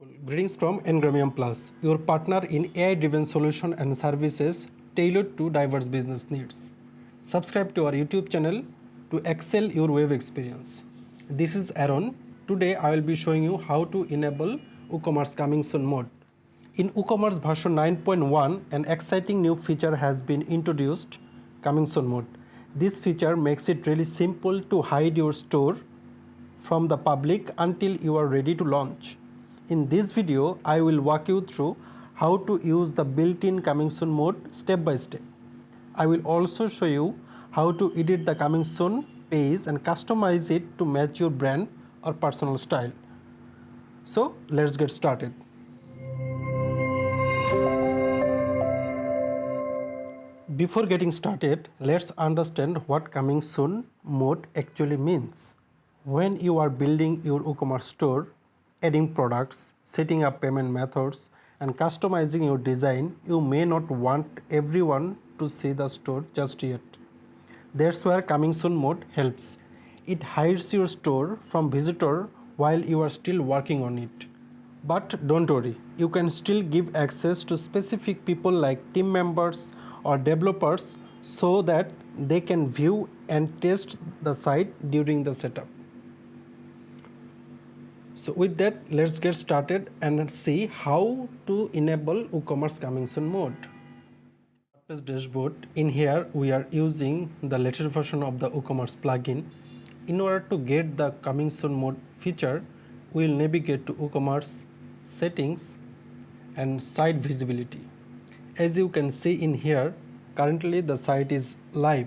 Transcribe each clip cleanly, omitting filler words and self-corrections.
Greetings from Ngramium Plus, your partner in AI-driven solution and services tailored to diverse business needs. Subscribe to our YouTube channel to excel your web experience. This is Aaron. Today I will be showing you how to enable WooCommerce coming soon mode. In WooCommerce version 9.1, an exciting new feature has been introduced, coming soon mode. This feature makes it really simple to hide your store from the public until you are ready to launch. In this video, I will walk you through how to use the built-in coming soon mode step by step. I will also show you how to edit the coming soon page and customize it to match your brand or personal style. So let's get started. Before getting started, let's understand what coming soon mode actually means. When you are building your WooCommerce store, adding products, setting up payment methods, and customizing your design, you may not want everyone to see the store just yet. That's where coming soon mode helps. It hides your store from visitor while you are still working on it. But don't worry, you can still give access to specific people like team members or developers so that they can view and test the site during the setup. So with that, let's get started and see how to enable WooCommerce coming soon mode. WordPress dashboard. In here, we are using the latest version of the WooCommerce plugin. In order to get the coming soon mode feature, we will navigate to WooCommerce settings and site visibility. As you can see in here, currently the site is live.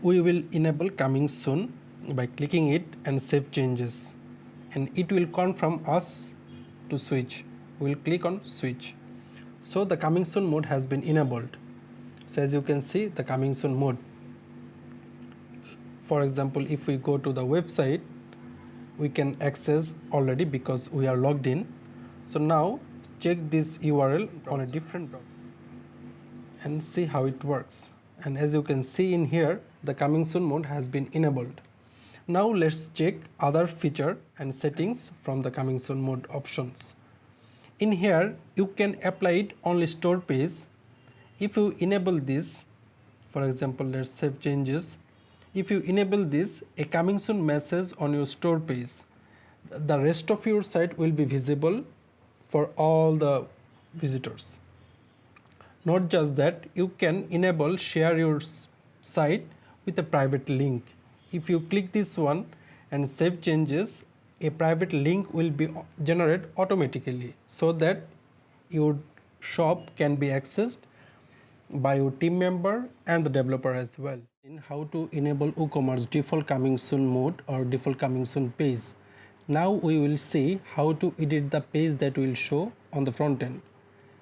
We will enable coming soon by clicking it and save changes. And it will confirm us to switch. We will click on switch. So the coming soon mode has been enabled. So as you can see, the coming soon mode. For example, if we go to the website, we can access already because we are logged in. So now check this URL on a different browser and see how it works. And as you can see in here, the coming soon mode has been enabled. Now let's check other feature and settings from the coming soon mode options. In here, you can apply it only store page. If you enable this, for example, let's save changes. If you enable this, a coming soon message on your store page, the rest of your site will be visible for all the visitors. Not just that, you can enable share your site with a private link. If you click this one and save changes, a private link will be generated automatically so that your shop can be accessed by your team member and the developer as well. In how to enable WooCommerce default coming soon mode or default coming soon page. Now we will see how to edit the page that will show on the front end.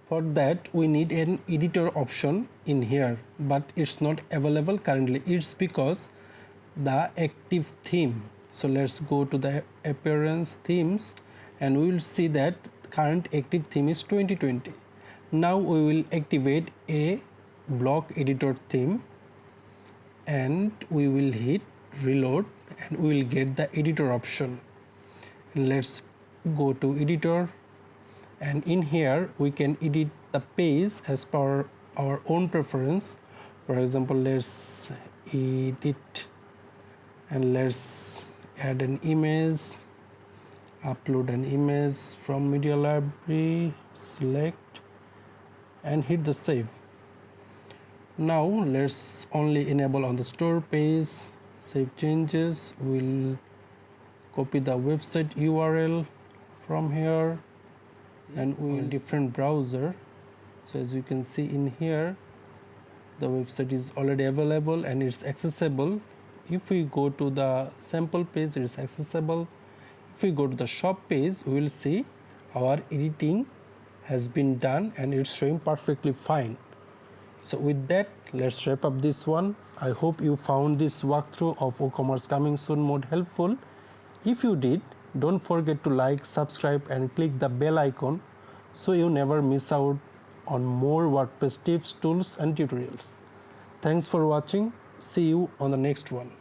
For that, we need an editor option in here, but it's not available currently. It's because the active theme. So let's go to the appearance themes and we will see that current active theme is 2020. Now we will activate a block editor theme and we will hit reload and we will get the editor option. And let's go to editor, and in here we can edit the page as per our own preference. For example, let's edit and let's add an image, upload an image from media library, select and hit the save. Now let's only enable on the store page, save changes. We'll copy the website URL from here and we will different browser. So as you can see in here, the website is already available and it's accessible. If we go to the sample page, it is accessible. If we go to the shop page, we will see our editing has been done and it's showing perfectly fine. So with that, let's wrap up this one. I hope you found this walkthrough of WooCommerce coming soon mode helpful. If you did, don't forget to like, subscribe and click the bell icon so you never miss out on more WordPress tips, tools and tutorials. Thanks for watching. See you on the next one.